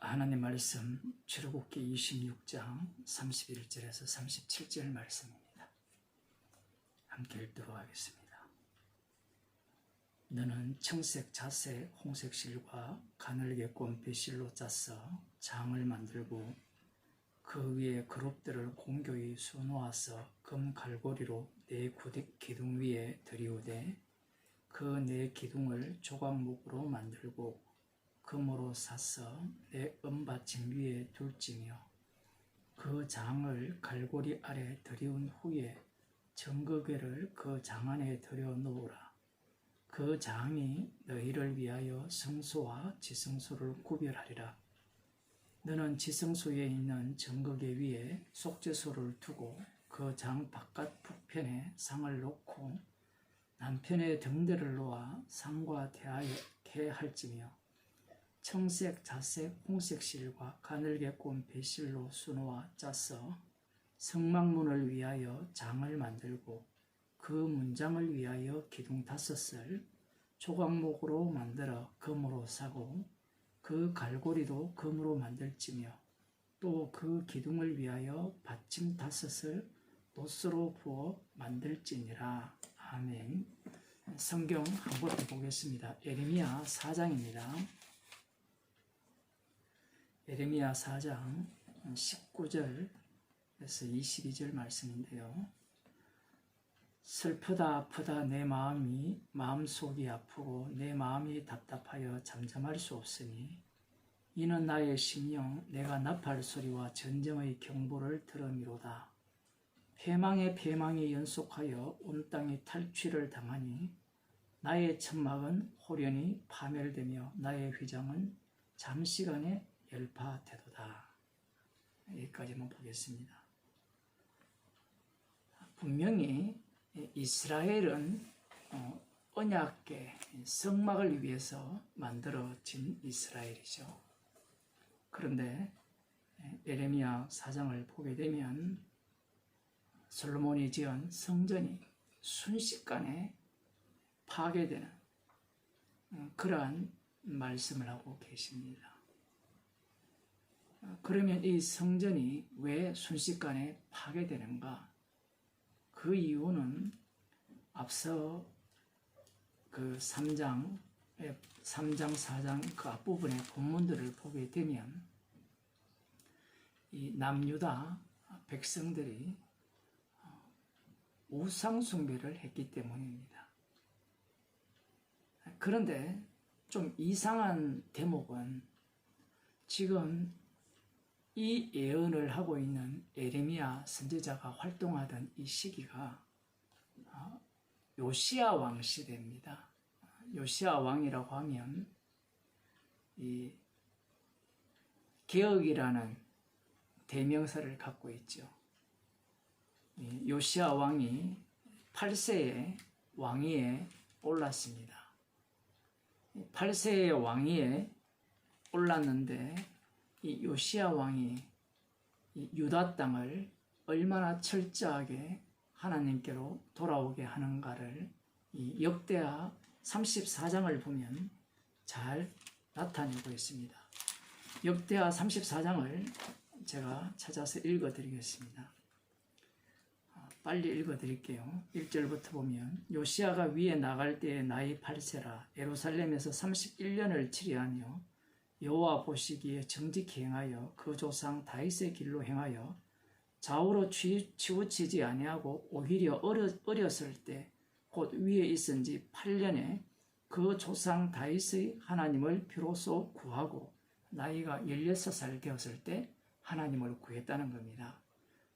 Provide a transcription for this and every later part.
하나님 말씀 출애굽기 26장 31절에서 37절 말씀입니다. 함께 읽도록 하겠습니다. 너는 청색, 자색, 홍색 실과 가늘게 꼰 배실로 짜서 장을 만들고 그 위에 그룹들을 공교히 수놓아서 금 갈고리로 네 기둥 위에 들이우되 그 네 기둥을 조각목으로 만들고 금으로 사서 내 은받침 위에 둘지며 그 장을 갈고리 아래 들이운 후에 정거궤를 그 장 안에 들여 놓으라. 그 장이 너희를 위하여 성소와 지성소를 구별하리라. 너는 지성소에 있는 정거궤 위에 속죄소를 두고 그 장 바깥 북편에 상을 놓고 남편의 등대를 놓아 상과 대하게 할지며 청색, 자색, 홍색 실과 가늘게 꼰 배실로 수놓아 짜서 성막문을 위하여 장을 만들고 그 문장을 위하여 기둥 5을 조각목으로 만들어 금으로 사고 그 갈고리도 금으로 만들지며 또 그 기둥을 위하여 받침 5을 노스로 부어 만들지니라. 아멘. 성경 한 번 보겠습니다. 예레미야 4장입니다. 예레미야 4장 19절에서 22절 말씀인데요. 슬프다 아프다 내 마음속이 아프고 내 마음이 답답하여 잠잠할 수 없으니 이는 나의 심령 내가 나팔 소리와 전쟁의 경보를 들음이로다. 패망이 연속하여 온 땅이 탈취를 당하니 나의 천막은 호련히 파멸되며 나의 휘장은 잠시간에 열파되도다. 여기까지만 보겠습니다. 분명히 이스라엘은 언약궤 성막을 위해서 만들어진 이스라엘이죠. 그런데 예레미야 4장을 보게 되면 솔로몬이 지은 성전이 순식간에 파괴되는 그러한 말씀을 하고 계십니다. 그러면 이 성전이 왜 순식간에 파괴되는가? 그 이유는 앞서 그 3장, 4장 그 앞부분의 본문들을 보게 되면 이 남유다 백성들이 우상 숭배를 했기 때문입니다. 그런데 좀 이상한 대목은 지금 이 예언을 하고 있는 예레미야 선지자가 활동하던 이 시기가 요시야 왕 시대입니다. 요시야 왕이라고 하면 이 개혁이라는 대명사를 갖고 있죠. 요시야 왕이 8세에 왕위에 올랐습니다. 8세의 왕위에 올랐는데 이 요시야 왕이 이 유다 땅을 얼마나 철저하게 하나님께로 돌아오게 하는가를 이 역대하 34장을 보면 잘 나타내고 있습니다. 역대하 34장을 제가 찾아서 읽어드리겠습니다. 빨리 읽어드릴게요. 1절부터 보면 요시야가 위에 나갈 때에 나이 8세라 예루살렘에서 31년을 치리하며 여호와 보시기에 정직히 행하여 그 조상 다윗의 길로 행하여 좌우로 치우치지 아니하고 오히려 어렸을 때 곧 위에 있은 지 8년에 그 조상 다윗의 하나님을 비로소 구하고 나이가 16살 되었을 때 하나님을 구했다는 겁니다.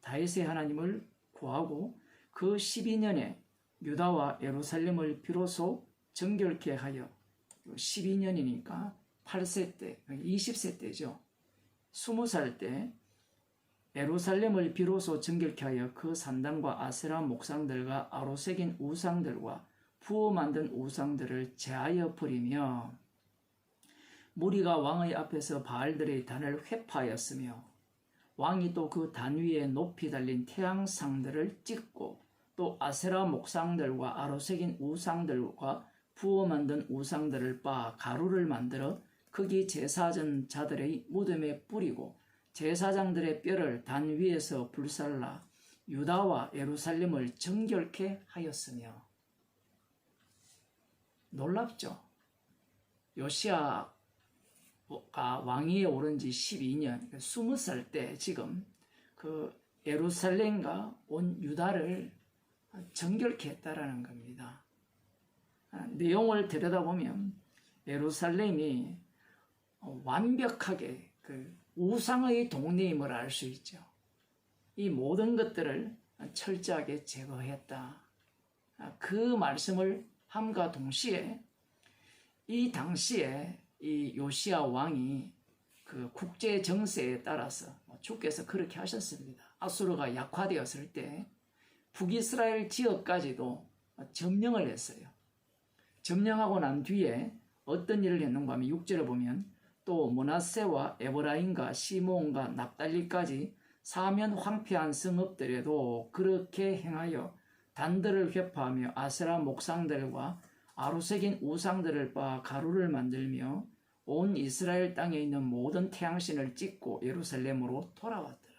다윗의 하나님을 구하고 그 12년에 유다와 예루살렘을 비로소 정결케 하여 12년이니까 8세 때, 20세 때죠. 20살 때 예루살렘을 비로소 정결케 하여 그 산당과 아세라 목상들과 아로새긴 우상들과 부어 만든 우상들을 제하여 버리며 무리가 왕의 앞에서 바알들의 단을 회파하였으며 왕이 또 그 단 위에 높이 달린 태양상들을 찍고 또 아세라 목상들과 아로새긴 우상들과 부어 만든 우상들을 빻아 가루를 만들어 거기 제사전 자들의 무덤에 뿌리고 제사장들의 뼈를 단 위에서 불살라 유다와 예루살렘을 정결케 하였으며. 놀랍죠? 요시아가 왕위에 오른 지 12년, 20살 때 지금 그 예루살렘과 온 유다를 정결케 했다라는 겁니다. 내용을 들여다보면 예루살렘이 완벽하게 그 우상의 동네임을 알 수 있죠. 이 모든 것들을 철저하게 제거했다. 그 말씀을 함과 동시에 이 당시에 이 요시야 왕이 그 국제 정세에 따라서 주께서 그렇게 하셨습니다. 아수르가 약화되었을 때 북이스라엘 지역까지도 점령을 했어요. 점령하고 난 뒤에 어떤 일을 했는가 하면 6절에 보면 또 므낫세와 에브라임과 시므온과 납달리까지 사면 황폐한 성읍들에도 그렇게 행하여 단들을 회파하며 아세라 목상들과 아루색인 우상들을 빻아 가루를 만들며 온 이스라엘 땅에 있는 모든 태양신을 찍고 예루살렘으로 돌아왔더라.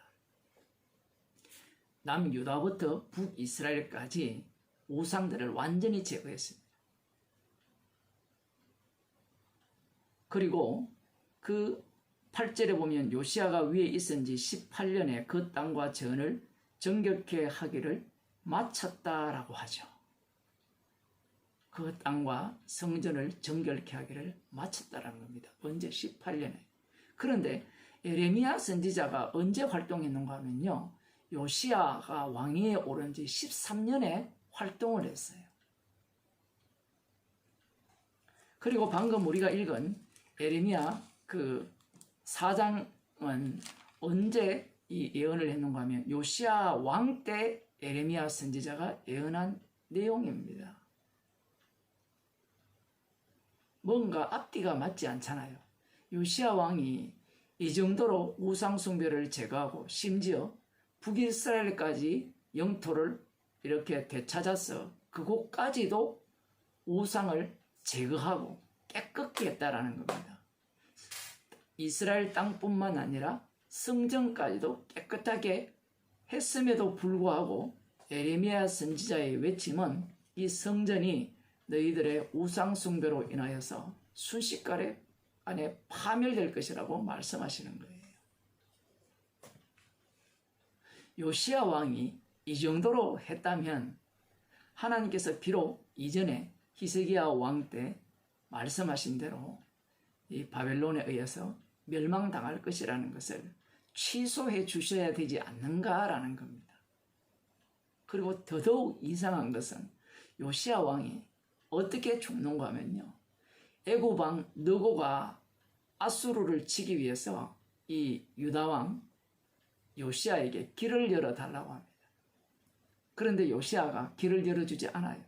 남유다부터 북이스라엘까지 우상들을 완전히 제거했습니다. 그리고 그 8절에 보면 요시야가 위에 있은 지 18년에 그 땅과 전을 정결케 하기를 마쳤다라고 하죠. 그 땅과 성전을 정결케 하기를 마쳤다라는 겁니다. 언제? 18년에. 그런데 에레미야 선지자가 언제 활동했는가 하면요. 요시야가 왕위에 오른 지 13년에 활동을 했어요. 그리고 방금 우리가 읽은 에레미야 그 4장은 언제 이 예언을 했는가 하면 요시야 왕 때 에레미야 선지자가 예언한 내용입니다. 뭔가 앞뒤가 맞지 않잖아요. 요시야 왕이 이 정도로 우상 숭배를 제거하고 심지어 북이스라엘까지 영토를 이렇게 되찾아서 그곳까지도 우상을 제거하고 깨끗게 했다라는 겁니다. 이스라엘 땅뿐만 아니라 성전까지도 깨끗하게 했음에도 불구하고 에레미야 선지자의 외침은 이 성전이 너희들의 우상 숭배로 인하여서 순식간에 안에 파멸될 것이라고 말씀하시는 거예요. 요시야 왕이 이 정도로 했다면 하나님께서 비록 이전에 히스기야 왕 때 말씀하신 대로 이 바벨론에 의해서 멸망당할 것이라는 것을 취소해 주셔야 되지 않는가라는 겁니다. 그리고 더더욱 이상한 것은 요시야 왕이 어떻게 죽는가 하면요. 애굽 왕 느고가 아수르를 치기 위해서 이 유다 왕 요시야에게 길을 열어달라고 합니다. 그런데 요시야가 길을 열어주지 않아요.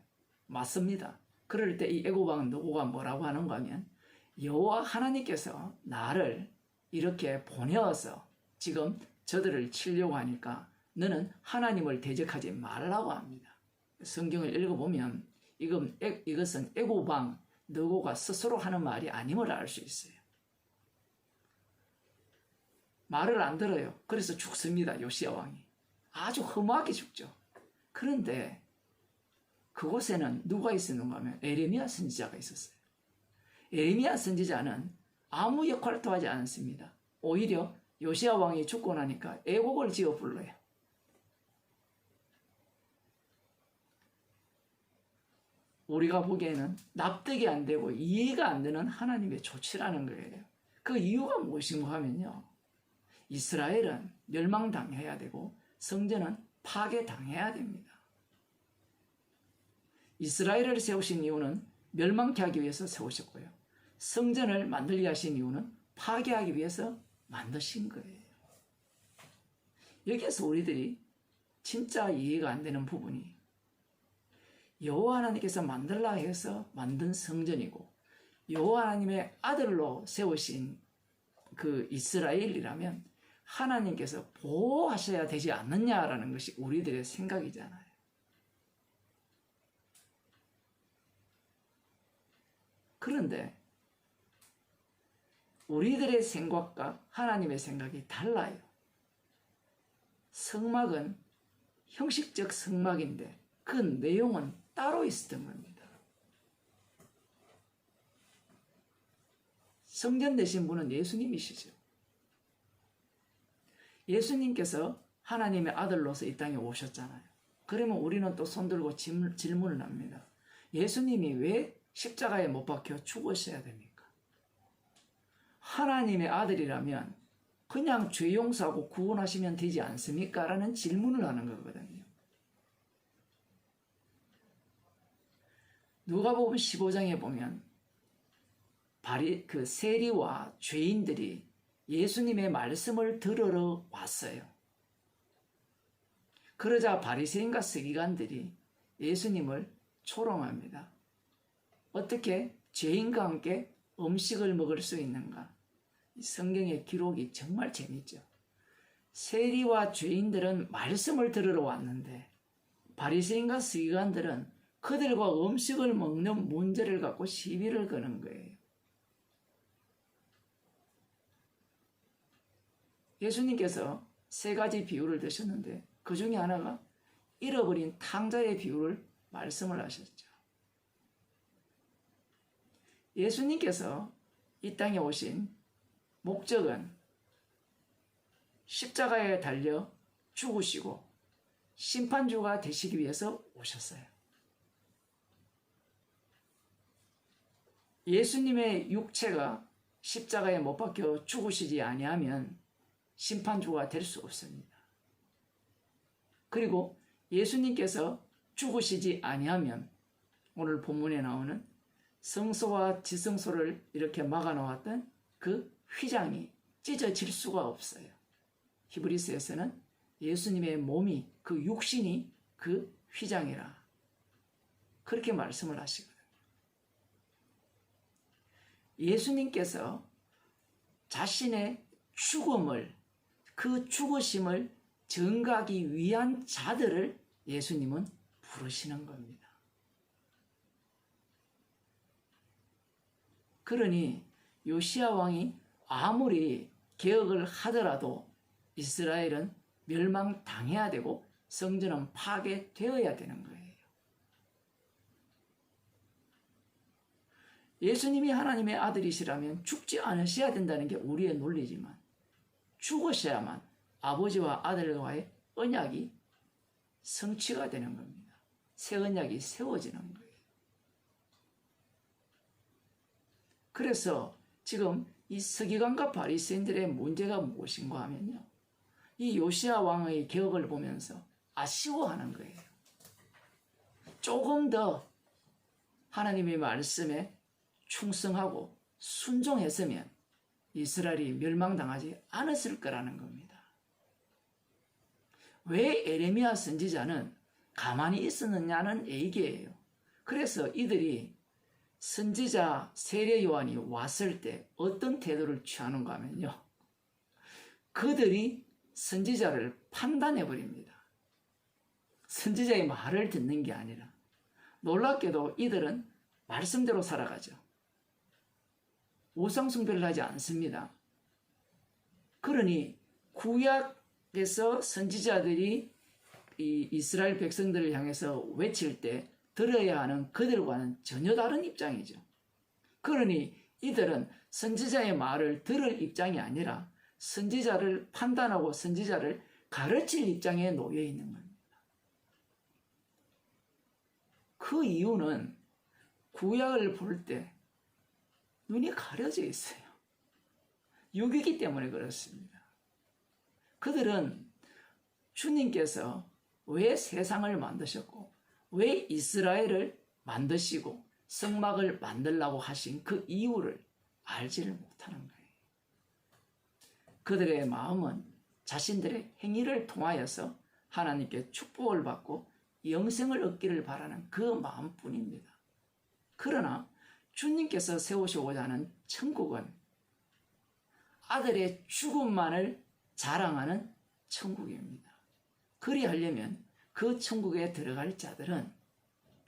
맞습니다. 그럴 때 이 애굽 왕 느고가 뭐라고 하는가 하면 여호와 하나님께서 나를 이렇게 보내어서 지금 저들을 치려고 하니까 너는 하나님을 대적하지 말라고 합니다. 성경을 읽어보면 이것은 애굽 왕 느고가 스스로 하는 말이 아님을 알 수 있어요. 말을 안 들어요. 그래서 죽습니다. 요시야 왕이. 아주 허무하게 죽죠. 그런데 그곳에는 누가 있었는가 하면 에레미야 선지자가 있었어요. 에레미야 선지자는 아무 역할도 하지 않습니다. 오히려 요시야 왕이 죽고 나니까 애곡을 지어 불러요. 우리가 보기에는 납득이 안 되고 이해가 안 되는 하나님의 조치라는 거예요. 그 이유가 무엇인가 하면요. 이스라엘은 멸망당해야 되고 성전은 파괴당해야 됩니다. 이스라엘을 세우신 이유는 멸망케 하기 위해서 세우셨고요. 성전을 만들게 하신 이유는 파괴하기 위해서 만드신 거예요. 여기에서 우리들이 진짜 이해가 안 되는 부분이 여호와 하나님께서 만들라 해서 만든 성전이고 여호와 하나님의 아들로 세우신 그 이스라엘이라면 하나님께서 보호하셔야 되지 않느냐라는 것이 우리들의 생각이잖아요. 그런데 우리들의 생각과 하나님의 생각이 달라요. 성막은 형식적 성막인데 그 내용은 따로 있었던 겁니다. 성전 되신 분은 예수님이시죠. 예수님께서 하나님의 아들로서 이 땅에 오셨잖아요. 그러면 우리는 또 손들고 질문을 합니다. 예수님이 왜 십자가에 못 박혀 죽으셔야 됩니까? 하나님의 아들이라면 그냥 죄 용서하고 구원하시면 되지 않습니까? 라는 질문을 하는 거거든요. 누가복음 15장에 보면 그 세리와 죄인들이 예수님의 말씀을 들으러 왔어요. 그러자 바리새인과 서기관들이 예수님을 조롱합니다. 어떻게 죄인과 함께 음식을 먹을 수 있는가? 성경의 기록이 정말 재밌죠. 세리와 죄인들은 말씀을 들으러 왔는데 바리새인과 서기관들은 그들과 음식을 먹는 문제를 갖고 시비를 거는 거예요. 예수님께서 세 가지 비유를 드셨는데 그 중에 하나가 잃어버린 탕자의 비유를 말씀을 하셨죠. 예수님께서 이 땅에 오신 목적은 십자가에 달려 죽으시고 심판주가 되시기 위해서 오셨어요. 예수님의 육체가 십자가에 못 박혀 죽으시지 아니하면 심판주가 될 수 없습니다. 그리고 예수님께서 죽으시지 아니하면 오늘 본문에 나오는 성소와 지성소를 이렇게 막아 놓았던 그 휘장이 찢어질 수가 없어요. 히브리서에서는 예수님의 몸이 그 육신이 그 휘장이라 그렇게 말씀을 하시거든요. 예수님께서 자신의 죽음을 그 죽으심을 증거하기 위한 자들을 예수님은 부르시는 겁니다. 그러니 요시야 왕이 아무리 개혁을 하더라도 이스라엘은 멸망당해야 되고 성전은 파괴되어야 되는 거예요. 예수님이 하나님의 아들이시라면 죽지 않으셔야 된다는 게 우리의 논리지만 죽으셔야만 아버지와 아들과의 언약이 성취가 되는 겁니다. 새 언약이 세워지는 거예요. 그래서 지금 이 서기관과 바리새인들의 문제가 무엇인가 하면요. 이 요시야 왕의 개혁을 보면서 아쉬워하는 거예요. 조금 더 하나님의 말씀에 충성하고 순종했으면 이스라엘이 멸망당하지 않았을 거라는 겁니다. 왜 에레미야 선지자는 가만히 있었느냐는 얘기예요. 그래서 이들이 선지자 세례 요한이 왔을 때 어떤 태도를 취하는가 하면요. 그들이 선지자를 판단해 버립니다. 선지자의 말을 듣는 게 아니라 놀랍게도 이들은 말씀대로 살아가죠. 우상 숭배를 하지 않습니다. 그러니 구약에서 선지자들이 이 이스라엘 백성들을 향해서 외칠 때 들어야 하는 그들과는 전혀 다른 입장이죠. 그러니 이들은 선지자의 말을 들을 입장이 아니라 선지자를 판단하고 선지자를 가르칠 입장에 놓여 있는 겁니다. 그 이유는 구약을 볼 때 눈이 가려져 있어요. 육이기 때문에 그렇습니다. 그들은 주님께서 왜 세상을 만드셨고 왜 이스라엘을 만드시고 성막을 만들라고 하신 그 이유를 알지를 못하는 거예요. 그들의 마음은 자신들의 행위를 통하여서 하나님께 축복을 받고 영생을 얻기를 바라는 그 마음뿐입니다. 그러나 주님께서 세우시고자 하는 천국은 아들의 죽음만을 자랑하는 천국입니다. 그리하려면 그 천국에 들어갈 자들은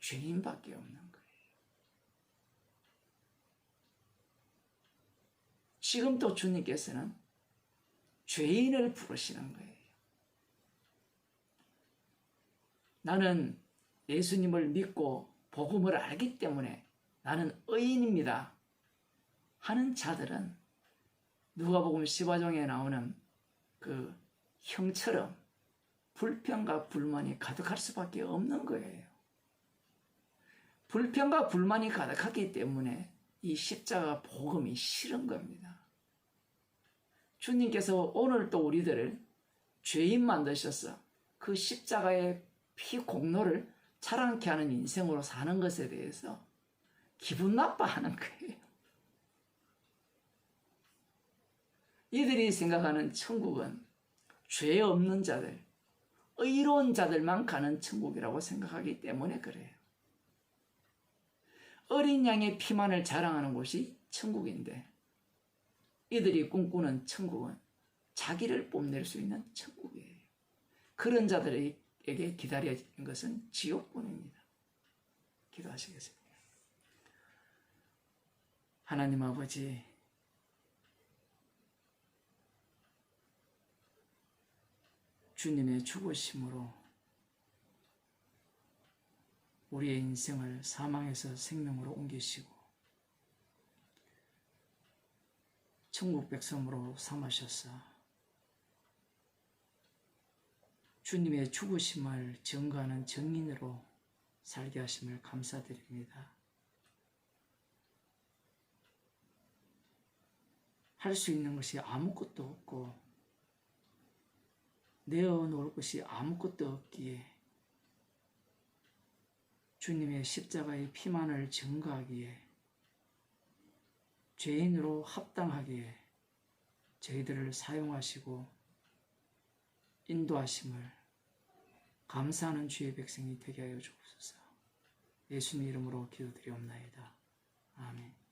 죄인밖에 없는 거예요. 지금도 주님께서는 죄인을 부르시는 거예요. 나는 예수님을 믿고 복음을 알기 때문에 나는 의인입니다 하는 자들은 누가복음 15장에 나오는 그 형처럼 불평과 불만이 가득할 수밖에 없는 거예요. 불평과 불만이 가득하기 때문에 이 십자가 복음이 싫은 겁니다. 주님께서 오늘 또 우리들을 죄인 만드셔서 그 십자가의 피 공로를 자랑케 하는 인생으로 사는 것에 대해서 기분 나빠하는 거예요. 이들이 생각하는 천국은 죄 없는 자들, 의로운 자들만 가는 천국이라고 생각하기 때문에 그래요. 어린 양의 피만을 자랑하는 곳이 천국인데 이들이 꿈꾸는 천국은 자기를 뽐낼 수 있는 천국이에요. 그런 자들에게 기다려지는 것은 지옥뿐입니다. 기도하시겠습니다. 하나님 아버지, 주님의 죽으심으로 우리의 인생을 사망에서 생명으로 옮기시고 천국 백성으로 삼으셔서 주님의 죽으심을 증거하는 증인으로 살게 하심을 감사드립니다. 할 수 있는 것이 아무것도 없고 내어놓을 것이 아무것도 없기에 주님의 십자가의 피만을 증거하기에 죄인으로 합당하기에 저희들을 사용하시고 인도하심을 감사하는 주의 백성이 되게 하여 주옵소서. 예수님 이름으로 기도드리옵나이다. 아멘.